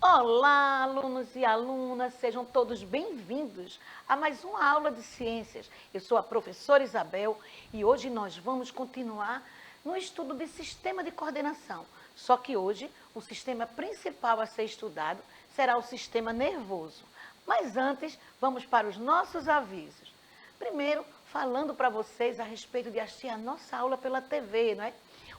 Olá, alunos e alunas, sejam todos bem-vindos a mais uma aula de ciências. Eu sou a professora Isabel e hoje nós vamos continuar no estudo de sistema de coordenação. Só que hoje o sistema principal a ser estudado será o sistema nervoso. Mas antes, vamos para os nossos avisos. Primeiro, falando para vocês a respeito de assistir a nossa aula pela TV, não é?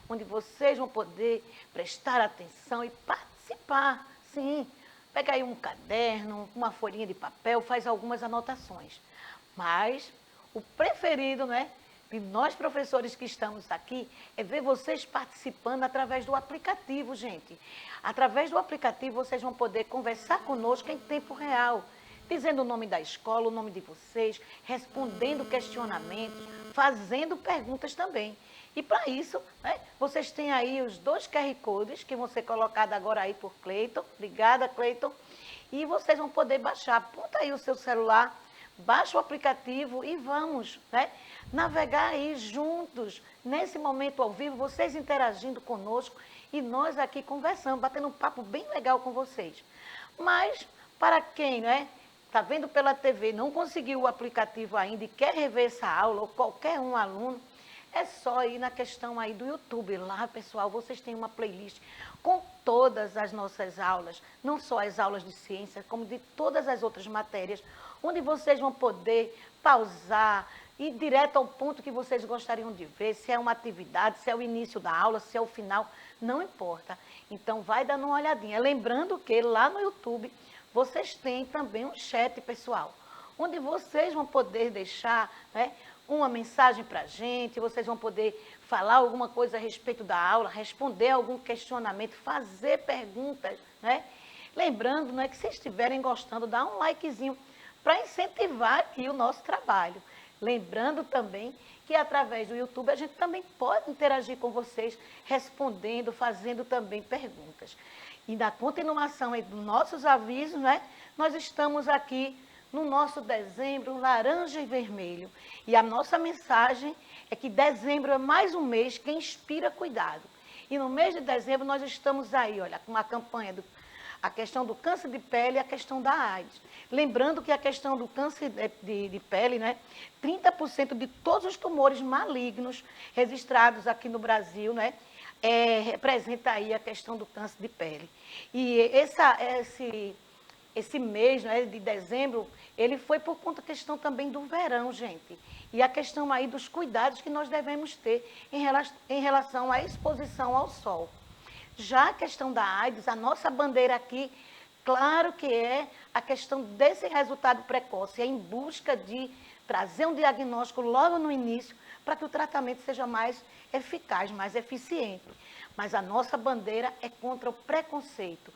Onde vocês vão poder prestar atenção e participar. Sim, pega aí um caderno, uma folhinha de papel, faz algumas anotações. Mas o preferido, né, de nós professores que estamos aqui é ver vocês participando através do aplicativo, gente. Através do aplicativo vocês vão poder conversar conosco em tempo real, dizendo o nome da escola, o nome de vocês, respondendo questionamentos, fazendo perguntas também. E para isso, né, vocês têm aí os dois QR Codes que vão ser colocados agora aí por Cleiton. Obrigada, Cleiton. E vocês vão poder baixar. Aponta aí o seu celular, baixa o aplicativo e vamos, né, navegar aí juntos. Nesse momento ao vivo, vocês interagindo conosco e nós aqui conversando, batendo um papo bem legal com vocês. Mas, para quem, né, está vendo pela TV, não conseguiu o aplicativo ainda e quer rever essa aula, ou qualquer um aluno, é só ir na questão aí do YouTube. Lá, pessoal, vocês têm uma playlist com todas as nossas aulas, não só as aulas de ciência, como de todas as outras matérias, onde vocês vão poder pausar, ir direto ao ponto que vocês gostariam de ver, se é uma atividade, se é o início da aula, se é o final, não importa. Então, vai dando uma olhadinha. Lembrando que lá no YouTube, vocês têm também um chat, pessoal, onde vocês vão poder deixar, né, uma mensagem para a gente, vocês vão poder falar alguma coisa a respeito da aula, responder algum questionamento, fazer perguntas, né? Lembrando, né, que se estiverem gostando, dá um likezinho para incentivar aqui o nosso trabalho. Lembrando também que através do YouTube a gente também pode interagir com vocês, respondendo, fazendo também perguntas. E na continuação aí dos nossos avisos, né, nós estamos aqui no nosso dezembro laranja e vermelho. E a nossa mensagem é que dezembro é mais um mês que inspira cuidado. E no mês de dezembro nós estamos aí, olha, com uma campanha a questão do câncer de pele e a questão da AIDS. Lembrando que a questão do câncer de pele, né, 30% de todos os tumores malignos registrados aqui no Brasil, né, representa aí a questão do câncer de pele. E esse mês, né, de dezembro, ele foi por conta da questão também do verão, gente. E a questão aí dos cuidados que nós devemos ter em relação à exposição ao sol. Já a questão da AIDS, a nossa bandeira aqui, claro que é a questão desse resultado precoce, é em busca de trazer um diagnóstico logo no início, para que o tratamento seja mais eficaz, mais eficiente. Mas a nossa bandeira é contra o preconceito.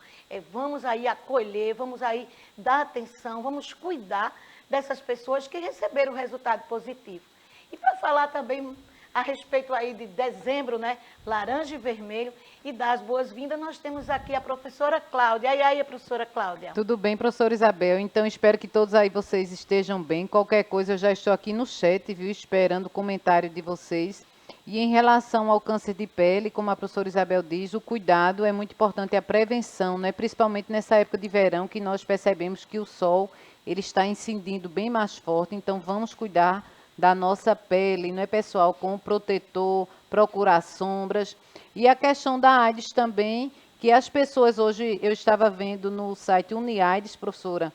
Vamos aí acolher, vamos aí dar atenção, vamos cuidar dessas pessoas que receberam o resultado positivo. E para falar também a respeito aí de dezembro, né, laranja e vermelho, e dar as boas-vindas, nós temos aqui a professora Cláudia. E aí, professora Cláudia? Tudo bem, professora Isabel? Então, espero que todos aí vocês estejam bem. Qualquer coisa, eu já estou aqui no chat, viu, esperando o comentário de vocês. E em relação ao câncer de pele, como a professora Isabel diz, o cuidado é muito importante, a prevenção, né? Principalmente nessa época de verão, que nós percebemos que o sol ele está incidindo bem mais forte. Então, vamos cuidar da nossa pele, não é, pessoal? Com o protetor, procurar sombras. E a questão da AIDS também, que as pessoas hoje, eu estava vendo no site Uniaides, professora,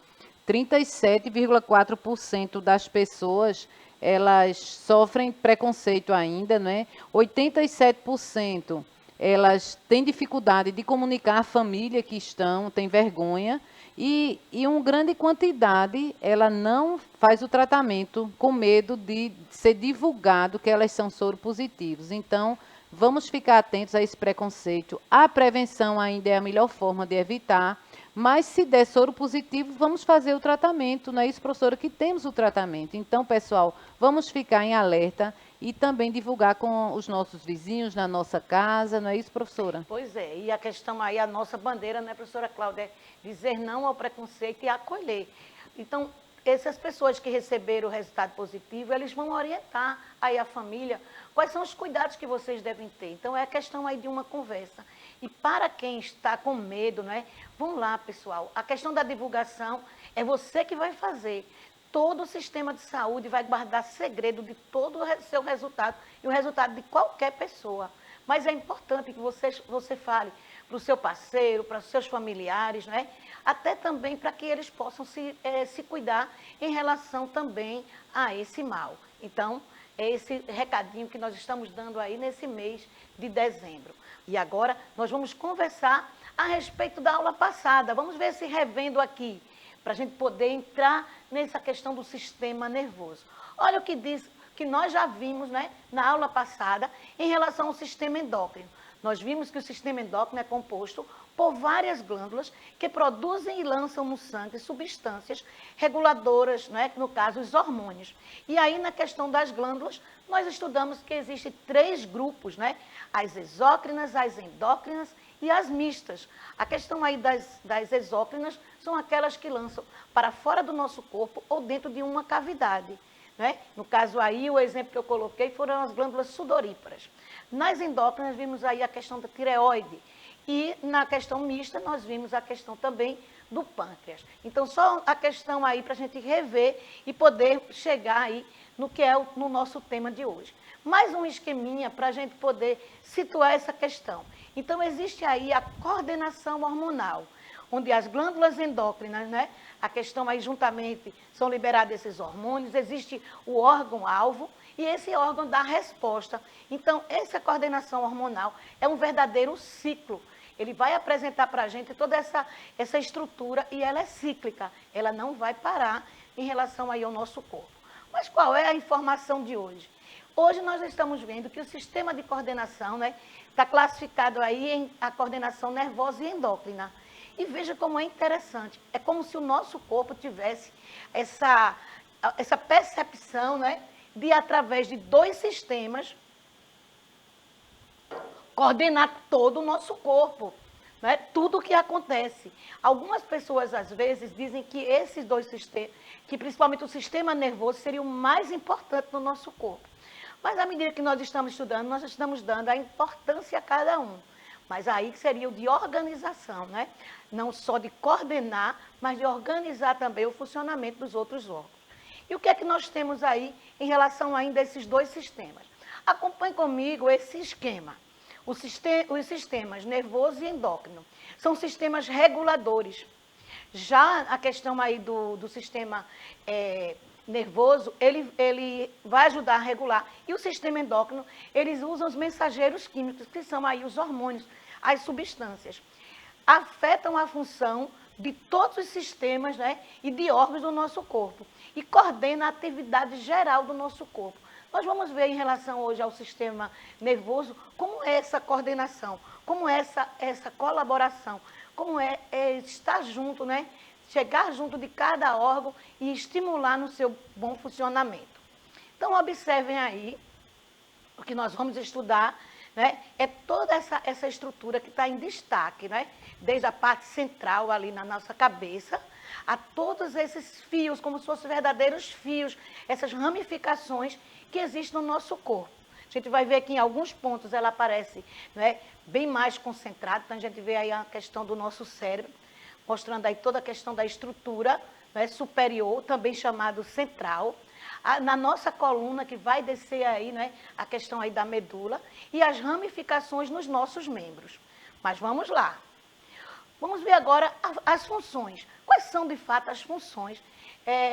37,4% das pessoas elas sofrem preconceito ainda, né? 87% elas têm dificuldade de comunicar à família que estão, têm vergonha, e uma grande quantidade ela não faz o tratamento com medo de ser divulgado que elas são soropositivos. Então, vamos ficar atentos a esse preconceito. A prevenção ainda é a melhor forma de evitar, mas se der soro positivo, vamos fazer o tratamento, não é isso, professora, que temos o tratamento. Então, pessoal, vamos ficar em alerta e também divulgar com os nossos vizinhos, na nossa casa, não é isso, professora? Pois é, e a questão aí, a nossa bandeira, né, professora Cláudia, é dizer não ao preconceito e acolher. Então, essas pessoas que receberam o resultado positivo, eles vão orientar aí a família quais são os cuidados que vocês devem ter. Então, é a questão aí de uma conversa. E para quem está com medo, né? Vamos lá, pessoal. A questão da divulgação é você que vai fazer. Todo o sistema de saúde vai guardar segredo de todo o seu resultado e o resultado de qualquer pessoa. Mas é importante que você fale para o seu parceiro, para os seus familiares, né? Até também para que eles possam se cuidar em relação também a esse mal. Então, é esse recadinho que nós estamos dando aí nesse mês de dezembro. E agora nós vamos conversar a respeito da aula passada. Vamos ver se revendo aqui, para a gente poder entrar nessa questão do sistema nervoso. Olha o que diz, que nós já vimos, né, na aula passada em relação ao sistema endócrino. Nós vimos que o sistema endócrino é composto por várias glândulas que produzem e lançam no sangue substâncias reguladoras, né, no caso, os hormônios. E aí, na questão das glândulas, nós estudamos que existem 3 grupos, né? As exócrinas, as endócrinas e as mistas. A questão aí das exócrinas são aquelas que lançam para fora do nosso corpo ou dentro de uma cavidade. Né? No caso aí, o exemplo que eu coloquei foram as glândulas sudoríparas. Nas endócrinas, vimos aí a questão da tireoide. E na questão mista, nós vimos a questão também do pâncreas. Então, só a questão aí para a gente rever e poder chegar aí no que é no nosso tema de hoje. Mais um esqueminha para a gente poder situar essa questão. Então, existe aí a coordenação hormonal, onde as glândulas endócrinas, né, a questão aí juntamente são liberados esses hormônios, existe o órgão-alvo e esse órgão dá resposta. Então, essa coordenação hormonal é um verdadeiro ciclo. Ele vai apresentar para a gente toda essa estrutura e ela é cíclica, ela não vai parar em relação aí ao nosso corpo. Mas qual é a informação de hoje? Hoje nós estamos vendo que o sistema de coordenação, né, está classificado aí em a coordenação nervosa e endócrina. E veja como é interessante, é como se o nosso corpo tivesse essa percepção, né, de através de 2 sistemas coordenar todo o nosso corpo, né? Tudo o que acontece. Algumas pessoas, às vezes, dizem que esses 2 sistemas, que principalmente o sistema nervoso, seria o mais importante no nosso corpo. Mas, à medida que nós estamos estudando, nós estamos dando a importância a cada um. Mas aí seria o de organização, né? Não só de coordenar, mas de organizar também o funcionamento dos outros órgãos. E o que é que nós temos aí em relação ainda a esses 2 sistemas? Acompanhe comigo esse esquema. Os sistemas nervoso e endócrino são sistemas reguladores. Já a questão aí do sistema nervoso, ele vai ajudar a regular. E o sistema endócrino, eles usam os mensageiros químicos, que são aí os hormônios, as substâncias. Afetam a função de todos os sistemas, né, e de órgãos do nosso corpo. E coordena a atividade geral do nosso corpo. Nós vamos ver em relação hoje ao sistema nervoso, como é essa coordenação, como é essa colaboração, como é estar junto, né? Chegar junto de cada órgão e estimular no seu bom funcionamento. Então, observem aí, o que nós vamos estudar, né? É toda essa estrutura que está em destaque, né? Desde a parte central ali na nossa cabeça, a todos esses fios, como se fossem verdadeiros fios, essas ramificações que existem no nosso corpo. A gente vai ver que em alguns pontos ela aparece, né, bem mais concentrada, então a gente vê aí a questão do nosso cérebro, mostrando aí toda a questão da estrutura, né, superior, também chamado central. Na nossa coluna, que vai descer aí, né, a questão aí da medula, e as ramificações nos nossos membros. Mas vamos lá. Vamos ver agora as funções. Quais são, de fato, as funções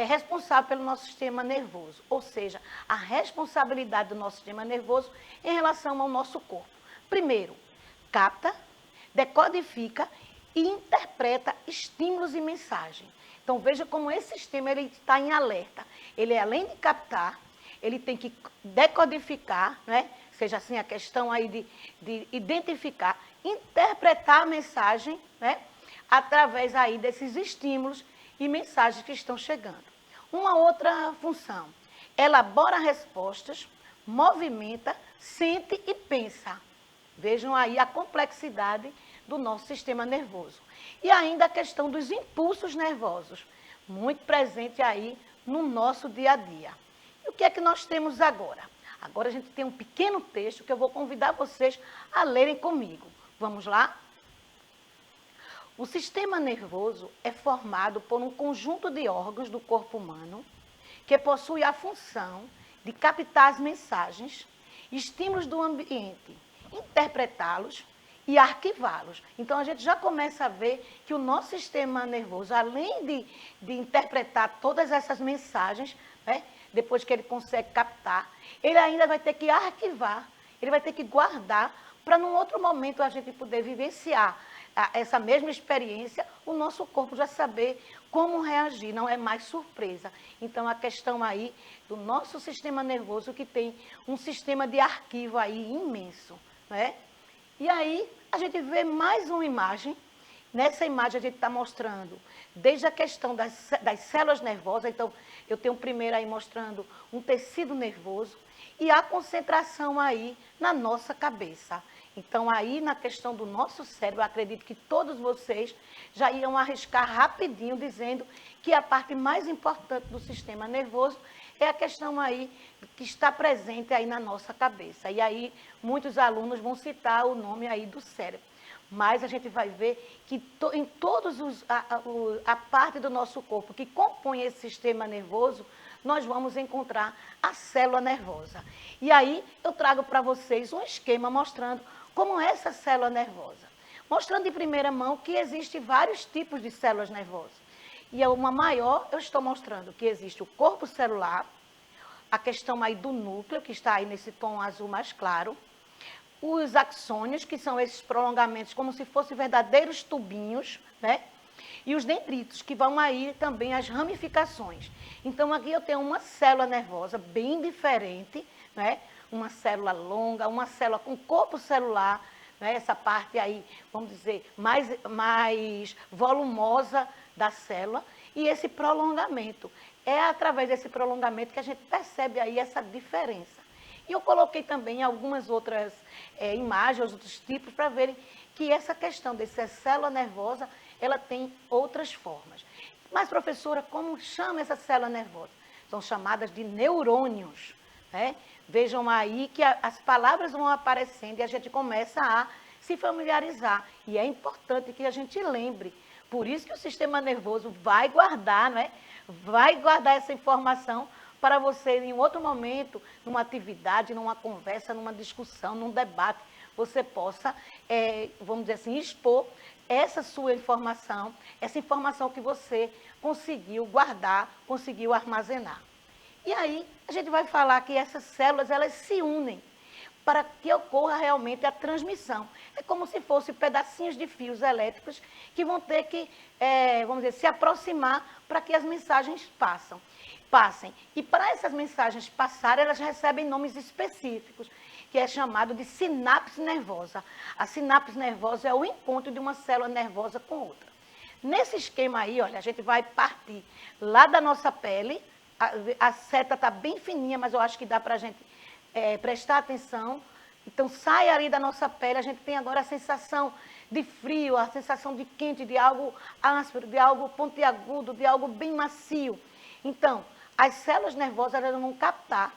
responsáveis pelo nosso sistema nervoso? Ou seja, a responsabilidade do nosso sistema nervoso em relação ao nosso corpo. Primeiro, capta, decodifica e interpreta estímulos e mensagens. Então, veja como esse sistema ele está em alerta. Ele, além de captar, ele tem que decodificar, né? Seja assim a questão aí de identificar, interpretar a mensagem, né? Através aí desses estímulos e mensagens que estão chegando. Uma outra função, elabora respostas, movimenta, sente e pensa. Vejam aí a complexidade do nosso sistema nervoso. E ainda a questão dos impulsos nervosos, muito presente aí no nosso dia a dia. E o que é que nós temos agora? Agora a gente tem um pequeno texto que eu vou convidar vocês a lerem comigo. Vamos lá? O sistema nervoso é formado por um conjunto de órgãos do corpo humano que possui a função de captar as mensagens, estímulos do ambiente, interpretá-los e arquivá-los. Então, a gente já começa a ver que o nosso sistema nervoso, além de interpretar todas essas mensagens, né, depois que ele consegue captar, ele ainda vai ter que arquivar, ele vai ter que guardar, para num outro momento a gente poder vivenciar essa mesma experiência, o nosso corpo já saber como reagir, não é mais surpresa. Então, a questão aí do nosso sistema nervoso, que tem um sistema de arquivo aí imenso, né? E aí, a gente vê mais uma imagem. Nessa imagem, a gente está mostrando desde a questão das células nervosas. Então, eu tenho primeiro aí mostrando um tecido nervoso e a concentração aí na nossa cabeça. Então, aí na questão do nosso cérebro, eu acredito que todos vocês já iam arriscar rapidinho, dizendo que a parte mais importante do sistema nervoso é a questão aí que está presente aí na nossa cabeça. E aí, muitos alunos vão citar o nome aí do cérebro. Mas a gente vai ver que em todos a parte do nosso corpo que compõe esse sistema nervoso, nós vamos encontrar a célula nervosa. E aí, eu trago para vocês um esquema mostrando como é essa célula nervosa. Mostrando de primeira mão que existem vários tipos de células nervosas. E uma maior, eu estou mostrando que existe o corpo celular, a questão aí do núcleo, que está aí nesse tom azul mais claro, os axônios, que são esses prolongamentos, como se fossem verdadeiros tubinhos, né? E os dendritos, que vão aí também as ramificações. Então, aqui eu tenho uma célula nervosa bem diferente, né? Uma célula longa, uma célula com corpo celular, né? Essa parte aí, vamos dizer, mais volumosa da célula, e esse prolongamento. É através desse prolongamento que a gente percebe aí essa diferença. E eu coloquei também algumas outras imagens, outros tipos, para verem que essa questão dessa célula nervosa, ela tem outras formas. Mas, professora, como chama essa célula nervosa? São chamadas de neurônios, né? Vejam aí que as palavras vão aparecendo e a gente começa a se familiarizar. E é importante que a gente lembre. Por isso que o sistema nervoso vai guardar, né? Vai guardar essa informação para você, em outro momento, numa atividade, numa conversa, numa discussão, num debate, você possa, vamos dizer assim, expor essa sua informação, essa informação que você conseguiu guardar, conseguiu armazenar. E aí, a gente vai falar que essas células, elas se unem para que ocorra realmente a transmissão. É como se fossem pedacinhos de fios elétricos que vão ter que, vamos dizer, se aproximar para que as mensagens passem. E para essas mensagens passarem, elas recebem nomes específicos, que é chamado de sinapse nervosa. A sinapse nervosa é o encontro de uma célula nervosa com outra. Nesse esquema aí, olha, a gente vai partir lá da nossa pele. A seta está bem fininha, mas eu acho que dá para a gente prestar atenção. Então, sai ali da nossa pele, a gente tem agora a sensação de frio, a sensação de quente, de algo áspero, de algo pontiagudo, de algo bem macio. Então, as células nervosas, elas vão captar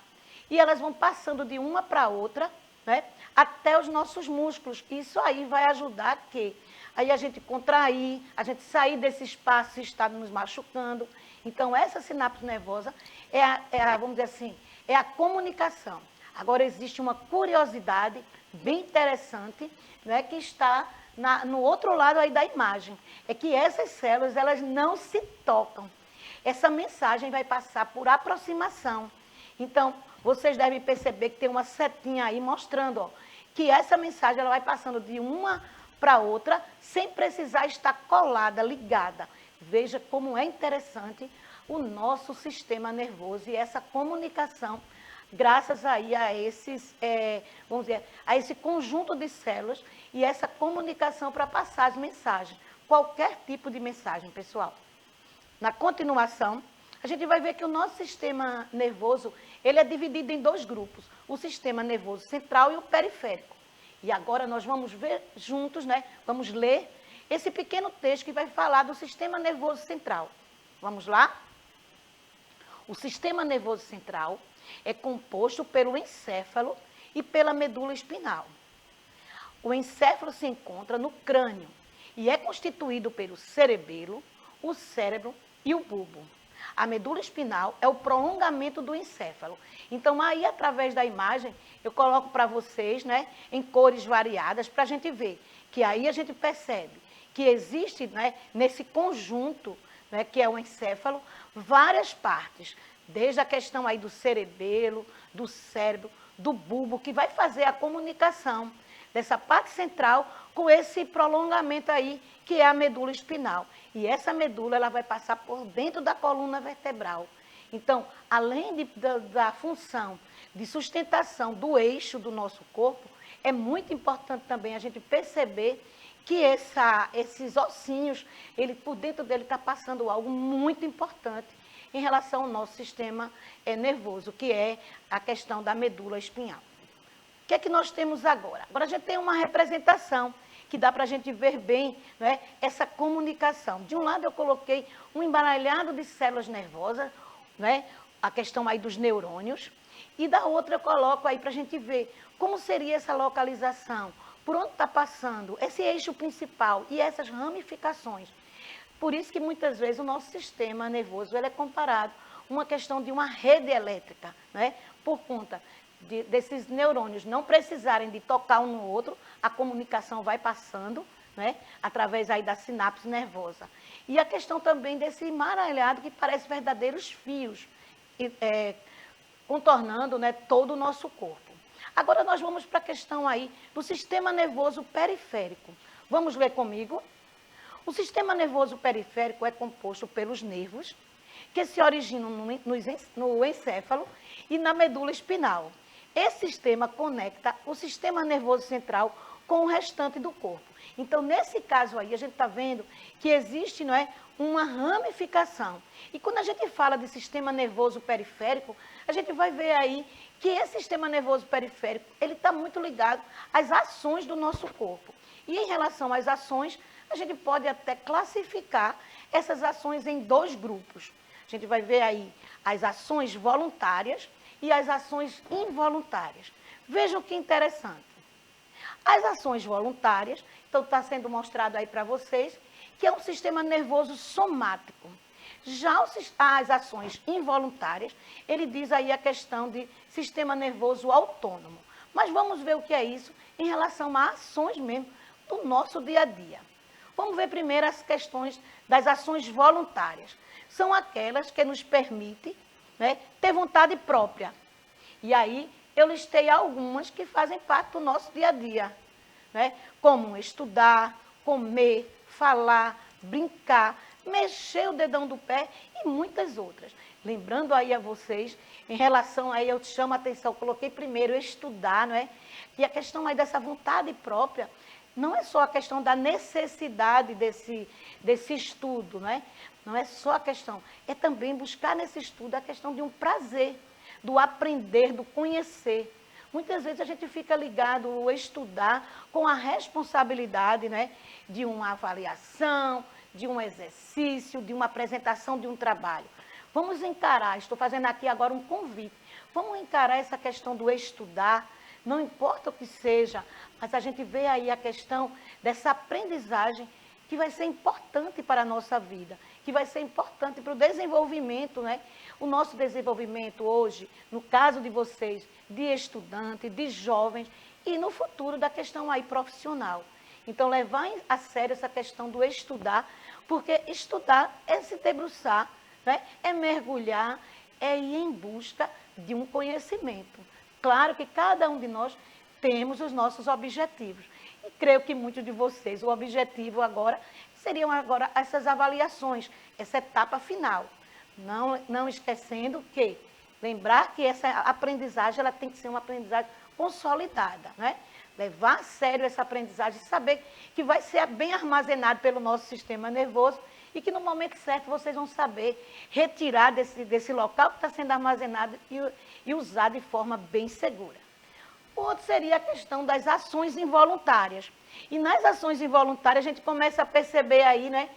e elas vão passando de uma para outra, né, até os nossos músculos. Isso aí vai ajudar aí a gente contrair, a gente sair desse espaço e estar nos machucando. Então, essa sinapse nervosa vamos dizer assim, é a comunicação. Agora, existe uma curiosidade bem interessante, né, que está no outro lado aí da imagem. É que essas células, elas não se tocam. Essa mensagem vai passar por aproximação. Então, vocês devem perceber que tem uma setinha aí mostrando, ó, que essa mensagem ela vai passando de uma para outra, sem precisar estar colada, ligada. Veja como é interessante o nosso sistema nervoso e essa comunicação, graças aí a esses, vamos dizer, a esse conjunto de células e essa comunicação para passar as mensagens. Qualquer tipo de mensagem, pessoal. Na continuação, a gente vai ver que o nosso sistema nervoso, ele é dividido em dois grupos, o sistema nervoso central e o periférico. E agora nós vamos ver juntos, né? Vamos ler esse pequeno texto que vai falar do sistema nervoso central. Vamos lá? O sistema nervoso central é composto pelo encéfalo e pela medula espinal. O encéfalo se encontra no crânio e é constituído pelo cerebelo, o cérebro e o bulbo. A medula espinal é o prolongamento do encéfalo. Então, aí, através da imagem, eu coloco para vocês, né, em cores variadas, para a gente ver que aí a gente percebe que existe, né, nesse conjunto, né, que é o encéfalo, várias partes, desde a questão aí do cerebelo, do cérebro, do bulbo, que vai fazer a comunicação dessa parte central com esse prolongamento aí, que é a medula espinal. E essa medula, ela vai passar por dentro da coluna vertebral. Então, além da função de sustentação do eixo do nosso corpo, é muito importante também a gente perceber que esses ossinhos, por dentro dele está passando algo muito importante em relação ao nosso sistema nervoso, que é a questão da medula espinhal. O que é que nós temos agora? Agora a gente tem uma representação que dá para a gente ver bem, né, essa comunicação. De um lado eu coloquei um embaralhado de células nervosas, né, a questão aí dos neurônios, e da outra eu coloco aí para a gente ver como seria essa localização, por onde está passando esse eixo principal e essas ramificações. Por isso que muitas vezes o nosso sistema nervoso ele é comparado a uma questão de uma rede elétrica, né, por conta desses neurônios não precisarem de tocar um no outro, a comunicação vai passando, né, através aí da sinapse nervosa. E a questão também desse emaranhado que parece verdadeiros fios, contornando, né, todo o nosso corpo. Agora nós vamos para a questão aí do sistema nervoso periférico. Vamos ler comigo? O sistema nervoso periférico é composto pelos nervos, que se originam no encéfalo e na medula espinal. Esse sistema conecta o sistema nervoso central com o restante do corpo. Então, nesse caso aí, a gente está vendo que existe, não é, uma ramificação. E quando a gente fala de sistema nervoso periférico, a gente vai ver aí que esse sistema nervoso periférico, ele está muito ligado às ações do nosso corpo. E em relação às ações, a gente pode até classificar essas ações em dois grupos. A gente vai ver aí as ações voluntárias e as ações involuntárias. Vejam que interessante. As ações voluntárias, então está sendo mostrado aí para vocês, que é um sistema nervoso somático. Já as ações involuntárias, ele diz aí a questão de sistema nervoso autônomo. Mas vamos ver o que é isso em relação a ações mesmo do nosso dia a dia. Vamos ver primeiro as questões das ações voluntárias. São aquelas que nos permitem, né, ter vontade própria. E aí eu listei algumas que fazem parte do nosso dia a dia, né? Como estudar, comer, falar, brincar, mexer o dedão do pé e muitas outras. Lembrando aí a vocês, em relação aí, eu te chamo a atenção, coloquei primeiro estudar, não é? E a questão aí dessa vontade própria, não é só a questão da necessidade desse estudo, não é? Não é só a questão, é também buscar nesse estudo a questão de um prazer, do aprender, do conhecer. Muitas vezes a gente fica ligado ao estudar com a responsabilidade, né, de uma avaliação, de um exercício, de uma apresentação de um trabalho. Vamos encarar, estou fazendo aqui agora um convite, vamos encarar essa questão do estudar, não importa o que seja, mas a gente vê aí a questão dessa aprendizagem que vai ser importante para a nossa vida, que vai ser importante para o desenvolvimento, né? O nosso desenvolvimento hoje, no caso de vocês, de estudante, de jovens, e no futuro da questão aí profissional. Então, levar a sério essa questão do estudar, porque estudar é se debruçar, né? É mergulhar, é ir em busca de um conhecimento. Claro que cada um de nós temos os nossos objetivos. E creio que muitos de vocês, o objetivo agora, seriam agora essas avaliações, essa etapa final. Não esquecendo que, lembrar que essa aprendizagem, ela tem que ser uma aprendizagem consolidada, né? Levar a sério essa aprendizagem, saber que vai ser bem armazenado pelo nosso sistema nervoso e que no momento certo vocês vão saber retirar desse local que está sendo armazenado e usar de forma bem segura. O outro seria a questão das ações involuntárias. E nas ações involuntárias a gente começa a perceber aí, né,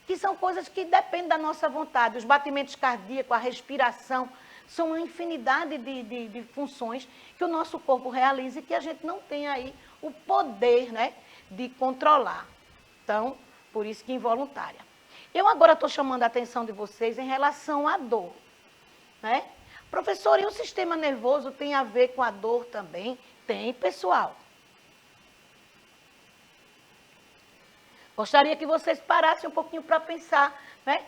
que são coisas que dependem da nossa vontade. Os batimentos cardíacos, a respiração, são uma infinidade de funções que o nosso corpo realiza e que a gente não tem aí o poder, né, de controlar. Então, por isso que involuntária. Eu agora estou chamando a atenção de vocês em relação à dor, né? Professor, e o sistema nervoso tem a ver com a dor também? Tem, pessoal. Gostaria que vocês parassem um pouquinho para pensar, né,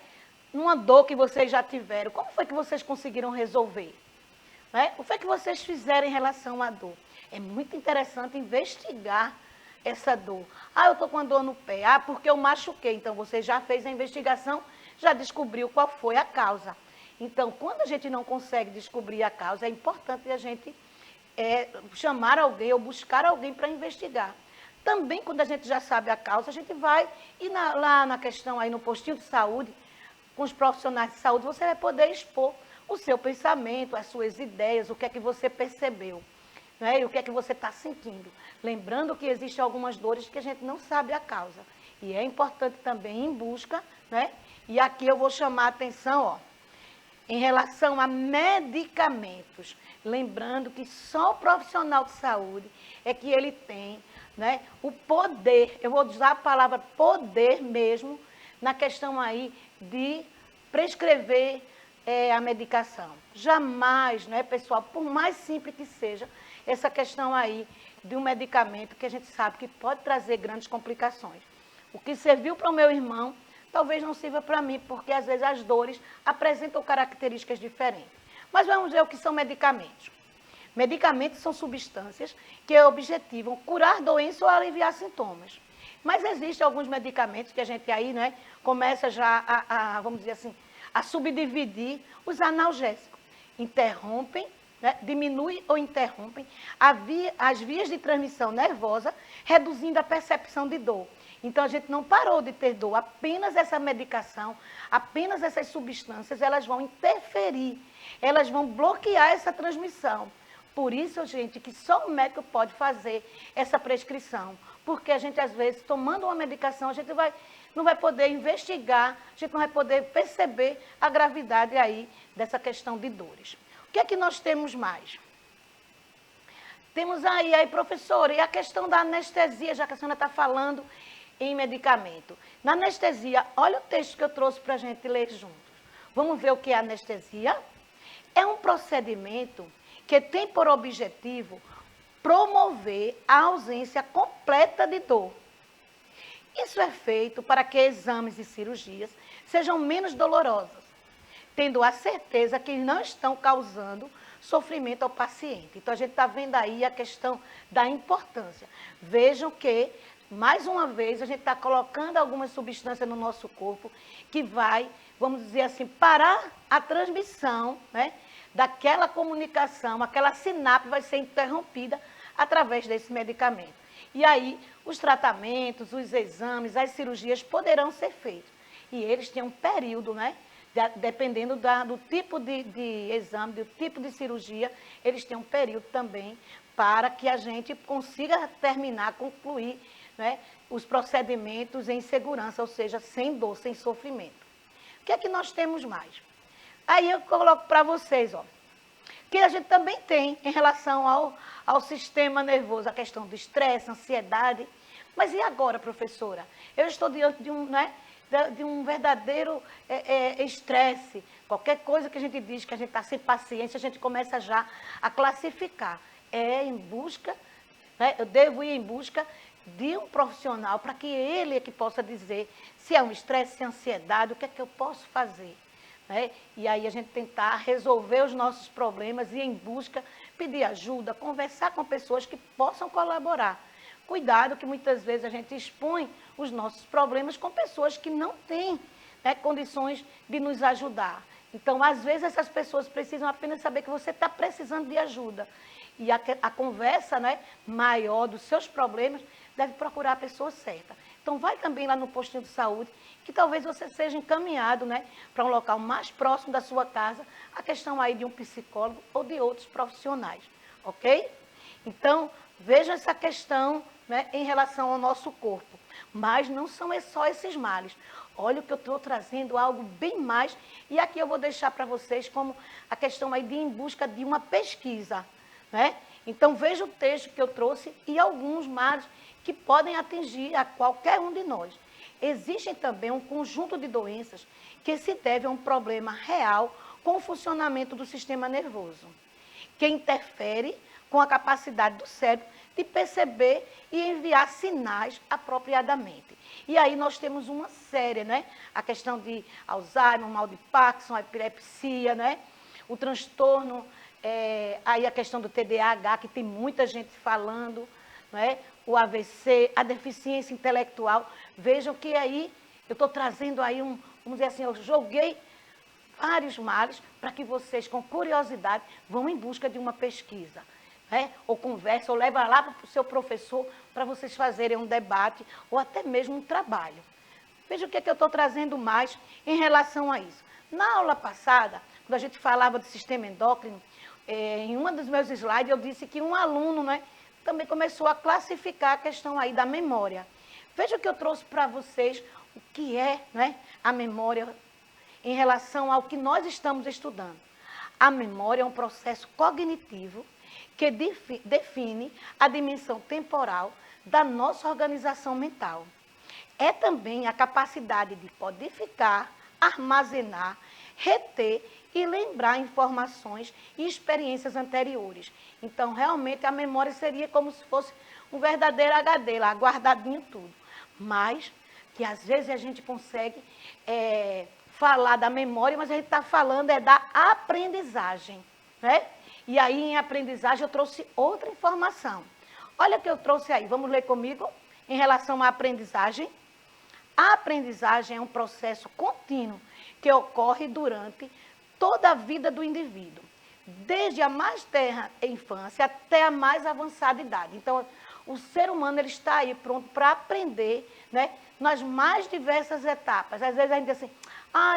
numa dor que vocês já tiveram. Como foi que vocês conseguiram resolver? Né? O que foi que vocês fizeram em relação à dor? É muito interessante investigar essa dor. Ah, eu estou com a dor no pé. Ah, porque eu machuquei. Então, você já fez a investigação, já descobriu qual foi a causa. Então, quando a gente não consegue descobrir a causa, é importante a gente chamar alguém ou buscar alguém para investigar. Também, quando a gente já sabe a causa, a gente vai e lá na questão aí no postinho de saúde, com os profissionais de saúde, você vai poder expor o seu pensamento, as suas ideias, o que é que você percebeu, né? E o que é que você está sentindo. Lembrando que existem algumas dores que a gente não sabe a causa. E é importante também ir em busca, né? E aqui eu vou chamar a atenção, ó, em relação a medicamentos. Lembrando que só o profissional de saúde é que ele tem, né, o poder, eu vou usar a palavra poder mesmo, na questão aí de prescrever a medicação. Jamais, né, pessoal, por mais simples que seja, essa questão aí de um medicamento que a gente sabe que pode trazer grandes complicações. O que serviu para o meu irmão, talvez não sirva para mim, porque às vezes as dores apresentam características diferentes. Mas vamos ver o que são medicamentos. Medicamentos são substâncias que objetivam curar doenças ou aliviar sintomas. Mas existem alguns medicamentos que a gente aí, né, começa já vamos dizer assim, a subdividir os analgésicos. Interrompem, né, diminuem ou interrompem as vias de transmissão nervosa, reduzindo a percepção de dor. Então, a gente não parou de ter dor, apenas essa medicação, apenas essas substâncias, elas vão interferir, elas vão bloquear essa transmissão. Por isso, gente, que só o médico pode fazer essa prescrição. Porque a gente, às vezes, tomando uma medicação, a gente não vai poder investigar, a gente não vai poder perceber a gravidade aí dessa questão de dores. O que é que nós temos mais? Temos aí, professora, e a questão da anestesia, já que a senhora está falando em medicamento. Na anestesia, olha o texto que eu trouxe para a gente ler juntos. Vamos ver o que é anestesia? É um procedimento que tem por objetivo promover a ausência completa de dor. Isso é feito para que exames e cirurgias sejam menos dolorosos, tendo a certeza que não estão causando sofrimento ao paciente. Então, a gente está vendo aí a questão da importância. Vejam que, mais uma vez, a gente está colocando algumas substâncias no nosso corpo que vai, vamos dizer assim, parar a transmissão, né, daquela comunicação, aquela sinapse vai ser interrompida através desse medicamento. E aí, os tratamentos, os exames, as cirurgias poderão ser feitos. E eles têm um período, né? Dependendo do tipo de exame, do tipo de cirurgia, eles têm um período também para que a gente consiga terminar, concluir, né, os procedimentos em segurança, ou seja, sem dor, sem sofrimento. O que é que nós temos mais? Aí eu coloco para vocês, ó, que a gente também tem em relação ao sistema nervoso, a questão do estresse, ansiedade. Mas e agora, professora? Eu estou diante de um verdadeiro estresse. Qualquer coisa que a gente diz que a gente está sem paciência, a gente começa já a classificar. É em busca, né, eu devo ir em busca de um profissional para que ele é que possa dizer se é um estresse, se é ansiedade, o que é que eu posso fazer. Né? E aí a gente tentar resolver os nossos problemas, ir em busca, pedir ajuda, conversar com pessoas que possam colaborar. Cuidado que muitas vezes a gente expõe os nossos problemas com pessoas que não têm, né, condições de nos ajudar. Então, às vezes, essas pessoas precisam apenas saber que você está precisando de ajuda. E a conversa, né, maior dos seus problemas deve procurar a pessoa certa. Então, vai também lá no postinho de saúde, que talvez você seja encaminhado, né, para um local mais próximo da sua casa, a questão aí de um psicólogo ou de outros profissionais, ok? Então, veja essa questão, né, em relação ao nosso corpo. Mas não são só esses males. Olha o que eu estou trazendo, algo bem mais, e aqui eu vou deixar para vocês como a questão aí de ir em busca de uma pesquisa, né? Então, veja o texto que eu trouxe e alguns mais que podem atingir a qualquer um de nós. Existem também um conjunto de doenças que se devem a um problema real com o funcionamento do sistema nervoso, que interfere com a capacidade do cérebro de perceber e enviar sinais apropriadamente. E aí nós temos uma série, né? A questão de Alzheimer, mal de Parkinson, a epilepsia, né? O transtorno, aí a questão do TDAH, que tem muita gente falando, né? O AVC, a deficiência intelectual. Vejam que aí eu estou trazendo aí vamos dizer assim, eu joguei vários males para que vocês, com curiosidade, vão em busca de uma pesquisa, né? Ou conversa, ou leva lá para o seu professor para vocês fazerem um debate ou até mesmo um trabalho. Veja o que eu estou trazendo mais em relação a isso. Na aula passada, quando a gente falava do sistema endócrino, em um dos meus slides eu disse que um aluno, né, também começou a classificar a questão aí da memória. Veja o que eu trouxe para vocês, o que é, né, a memória em relação ao que nós estamos estudando. A memória é um processo cognitivo que define a dimensão temporal da nossa organização mental. É também a capacidade de codificar, armazenar, reter e lembrar informações e experiências anteriores. Então, realmente, a memória seria como se fosse um verdadeiro HD, lá, guardadinho tudo. Mas, que às vezes a gente consegue falar da memória, mas a gente está falando da aprendizagem, né? E aí, em aprendizagem, eu trouxe outra informação. Olha o que eu trouxe aí, vamos ler comigo, em relação à aprendizagem. A aprendizagem é um processo contínuo que ocorre durante toda a vida do indivíduo, desde a mais tenra infância até a mais avançada idade. Então, o ser humano ele está aí pronto para aprender, né, nas mais diversas etapas. Às vezes a gente diz assim,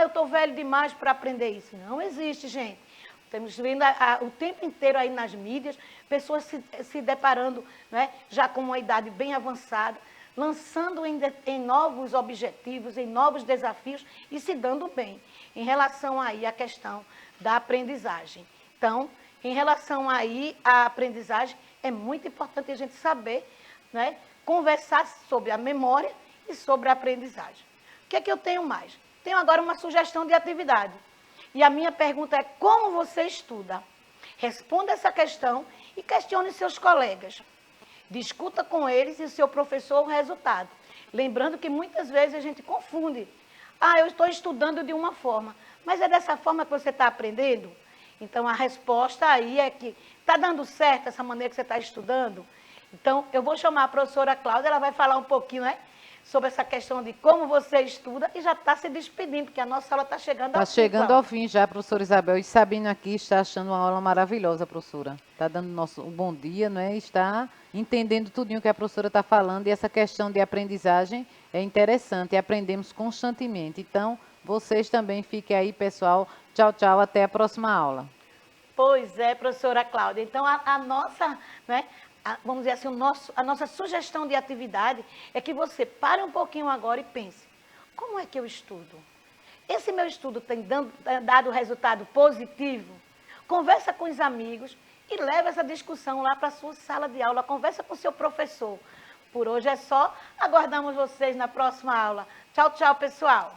eu estou velho demais para aprender isso. Não existe, gente. Estamos vendo o tempo inteiro aí nas mídias, pessoas se deparando, né, já com uma idade bem avançada, lançando em novos objetivos, em novos desafios e se dando bem em relação aí à questão da aprendizagem. Então, em relação aí à aprendizagem, é muito importante a gente saber, né, conversar sobre a memória e sobre a aprendizagem. O que é que eu tenho mais? Tenho agora uma sugestão de atividade. E a minha pergunta é, como você estuda? Responda essa questão e questione seus colegas. Discuta com eles e seu professor o resultado. Lembrando que muitas vezes a gente confunde. Eu estou estudando de uma forma, mas é dessa forma que você está aprendendo? Então, a resposta aí é que está dando certo essa maneira que você está estudando? Então, eu vou chamar a professora Cláudia, ela vai falar um pouquinho, né, sobre essa questão de como você estuda e já está se despedindo, porque a nossa aula está chegando ao fim. Está chegando ao fim já, professora Isabel. E Sabina aqui está achando uma aula maravilhosa, professora. Está dando um bom dia, né? Está entendendo tudinho que a professora está falando. E essa questão de aprendizagem é interessante e aprendemos constantemente. Então, vocês também fiquem aí, pessoal. Tchau, tchau. Até a próxima aula. Pois é, professora Cláudia. Então, a nossa, né, vamos dizer assim, a nossa sugestão de atividade é que você pare um pouquinho agora e pense, como é que eu estudo? Esse meu estudo tem dado resultado positivo? Conversa com os amigos e leva essa discussão lá para a sua sala de aula, conversa com o seu professor. Por hoje é só, aguardamos vocês na próxima aula. Tchau, tchau, pessoal.